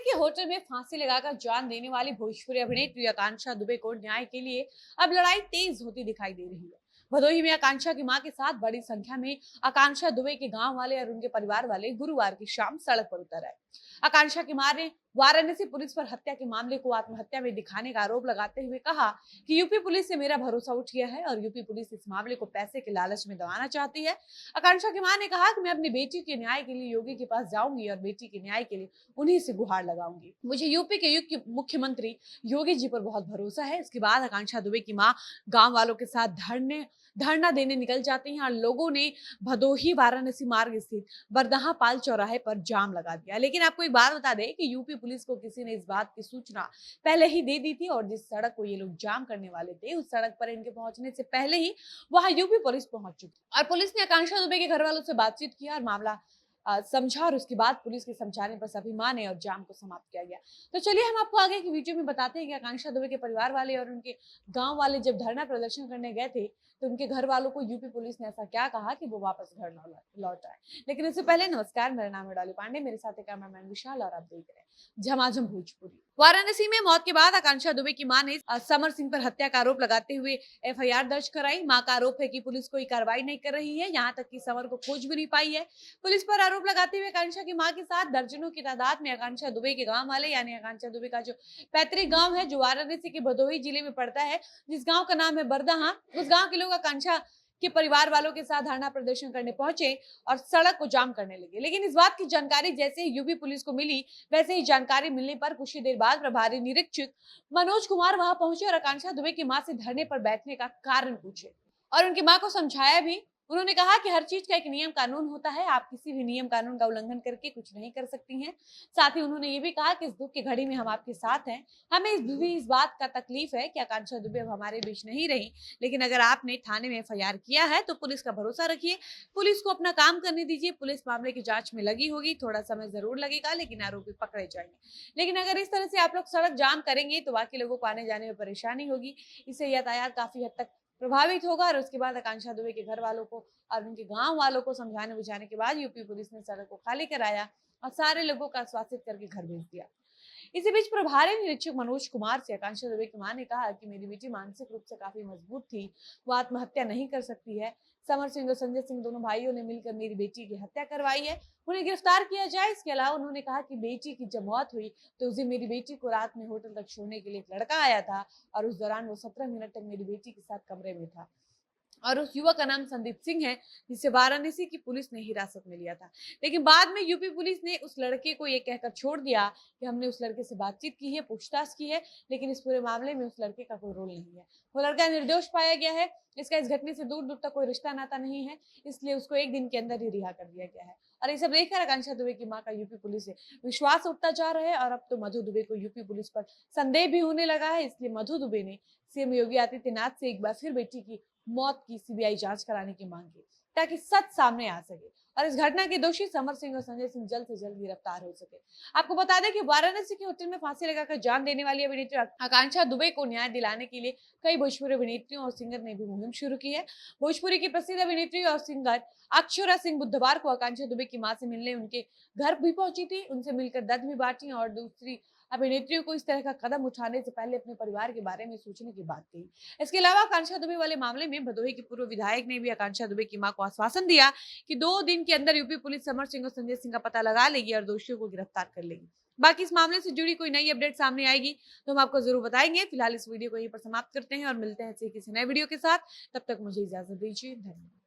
के होटल में फांसी लगाकर जान देने वाली भोजपुरी अभिनेत्री आकांक्षा दुबे को न्याय के लिए अब लड़ाई तेज होती दिखाई दे रही है। भदोही में आकांक्षा की मां के साथ बड़ी संख्या में आकांक्षा दुबे के गांव वाले और उनके परिवार वाले गुरुवार की शाम सड़क पर उतर आए। आकांक्षा की मां ने वाराणसी पुलिस पर हत्या के मामले को आत्महत्या में दिखाने का आरोप लगाते हुए कहा कि यूपी पुलिस से मेरा भरोसा उठ गया है और यूपी पुलिस इस मामले को पैसे के लालच में दबाना चाहती है। आकांक्षा की मां ने कहा कि मैं अपनी बेटी के न्याय के लिए योगी के पास जाऊंगी और बेटी के न्याय के लिए उन्हीं से गुहार लगाऊंगी। मुझे यूपी के मुख्यमंत्री योगी जी पर बहुत भरोसा है। इसके बाद आकांक्षा दुबे की मां गांव वालों के साथ धरना देने निकल जाती हैं और लोगों ने भदोही वाराणसी मार्ग स्थित बरदहा पाल चौराहे पर जाम लगा दिया। लेकिन आपको एक बात बता दें कि यूपी पुलिस को किसी ने इस बात की सूचना पहले ही दे दी थी और जिस सड़क को ये लोग जाम करने वाले थे उस सड़क पर इनके पहुंचने से पहले ही वहां यूपी पुलिस पहुंच चुकी और पुलिस ने आकांक्षा दुबे के घर वालों से बातचीत किया और मामला समझा और उसके बाद पुलिस के समझाने पर सभी माने और जाम को समाप्त किया गया। तो चलिए हम आपको आगे की वीडियो में बताते हैं कि आकांक्षा दुबे के परिवार वाले और उनके गांव वाले जब धरना प्रदर्शन करने गए थे तो उनके घर वालों को यूपी पुलिस ने ऐसा क्या कहा कि वो वापस घर लौट आए। लेकिन इससे पहले नमस्कार, मेरा नाम है डॉली पांडे, मेरे साथ कैमरामैन विशाल और आप देख रहे हैं झमाझम भोजपुरी। वाराणसी में मौत के बाद आकांक्षा दुबे की मां ने समर सिंह पर हत्या का आरोप लगाते हुए एफआईआर दर्ज कराई। मां का आरोप है कि पुलिस कोई कार्रवाई नहीं कर रही है, यहाँ तक कि समर को खोज भी नहीं पाई है। पुलिस पर आरोप लगाते हुए आकांक्षा की मां के साथ दर्जनों की तादाद में आकांक्षा दुबे के गांव वाले यानी आकांक्षा दुबे का जो पैतृक गांव है जो वाराणसी के भदोही जिले में पड़ता है, जिस गांव का नाम है बरदहा, उस गांव के लोग आकांक्षा के परिवार वालों के साथ धरना प्रदर्शन करने पहुंचे और सड़क को जाम करने लगे। लेकिन इस बात की जानकारी जैसे ही यूपी पुलिस को मिली, वैसे ही जानकारी मिलने पर कुछ ही देर बाद प्रभारी निरीक्षक मनोज कुमार वहां पहुंचे और आकांक्षा दुबे की मां से धरने पर बैठने का कारण पूछे और उनकी मां को समझाया भी। उन्होंने कहा कि हर चीज का एक नियम कानून होता है, आप किसी भी नियम कानून का उल्लंघन करके कुछ नहीं कर सकती हैं। साथ ही उन्होंने ये भी कहा कि इस दुख की घड़ी में हम आपके साथ हैं। हमें इस बात का तकलीफ है कि आकांक्षा दुबे अब हमारे बीच नहीं रही, लेकिन अगर आपने थाने में एफआईआर किया है तो पुलिस का भरोसा रखिए, पुलिस को अपना काम करने दीजिए। पुलिस मामले की जांच में लगी होगी, थोड़ा समय जरूर लगेगा लेकिन आरोपी पकड़े जाएंगे। लेकिन अगर इस तरह से आप लोग सड़क जाम करेंगे तो बाकी लोगों को आने जाने में परेशानी होगी, इससे यातायात काफी हद तक प्रभावित होगा। और उसके बाद आकांक्षा दुबे के घर वालों को और उनके गांव वालों को समझाने बुझाने के बाद यूपी पुलिस ने सड़क को खाली कराया और सारे लोगों का आश्वासित करके घर भेज दिया। इसी बीच प्रभारी निरीक्षक मनोज कुमार से आकांक्षा दुबे की मां ने कहा कि मेरी बेटी मानसिक रूप से काफी मजबूत थी, वो आत्महत्या नहीं कर सकती है। समर सिंह और संजय सिंह दोनों भाइयों ने मिलकर मेरी बेटी की हत्या करवाई है, उन्हें गिरफ्तार किया जाए। इसके अलावा उन्होंने कहा कि बेटी की जब मौत हुई तो उस दिन मेरी बेटी को रात में होटल तक छोड़ने के लिए एक लड़का आया था और उस दौरान वो 17 मिनट तक मेरी बेटी के साथ कमरे में था और उस युवक का नाम संदीप सिंह है, जिसे वाराणसी की पुलिस ने हिरासत में लिया था। लेकिन बाद में यूपी पुलिस ने उस लड़के को ये कहकर छोड़ दिया कि हमने उस लड़के से बातचीत की है, पूछताछ की है, लेकिन इस पूरे मामले में उस लड़के का कोई रोल नहीं है। वो लड़का निर्दोष पाया गया है, इसका इस घटने से दूर दूर तक कोई रिश्ता नाता नहीं है, इसलिए उसको एक दिन के अंदर ही रिहा कर दिया गया है। और ये सब देखकर आकांक्षा दुबे की मां का यूपी पुलिस से विश्वास उठता जा रहा है और अब तो मधु दुबे को यूपी पुलिस पर संदेह भी होने लगा है। इसलिए मधु दुबे ने सीएम योगी आदित्यनाथ से एक बार फिर बेटी की मौत की सीबीआई जांच कराने की मांग की ताकि सच सामने आ सके और इस घटना के दोषी समर सिंह और संजय सिंह जल्द से जल्द गिरफ्तार हो सके। आपको बता दें कि वाराणसी के होटल में फांसी लगाकर जान देने वाली अभिनेत्री आकांक्षा दुबे को न्याय दिलाने के लिए कई भोजपुरी अभिनेत्रियों और सिंगर ने भी मुहिम शुरू की है। भोजपुरी की प्रसिद्ध अभिनेत्री और सिंगर अक्षरा सिंह बुधवार को आकांक्षा दुबे की मां से मिलने उनके घर भी पहुंची थी, उनसे मिलकर दर्द भी बांटी और दूसरी अभिनेत्रियों को इस तरह का कदम उठाने से पहले अपने परिवार के बारे में सोचने की बात कही। इसके अलावा आकांक्षा दुबे वाले मामले में भदोही के पूर्व विधायक ने भी आकांक्षा दुबे की मां को आश्वासन दिया कि 2 दिन के अंदर यूपी पुलिस समर सिंह और संजय सिंह का पता लगा लेगी और दोषियों को गिरफ्तार कर लेगी। बाकी इस मामले से जुड़ी कोई नई अपडेट सामने आएगी तो हम आपको जरूर बताएंगे। फिलहाल इस वीडियो को यहीं पर समाप्त करते हैं और मिलते हैं किसी नए वीडियो के साथ। तब तक मुझे इजाजत दीजिए। धन्यवाद।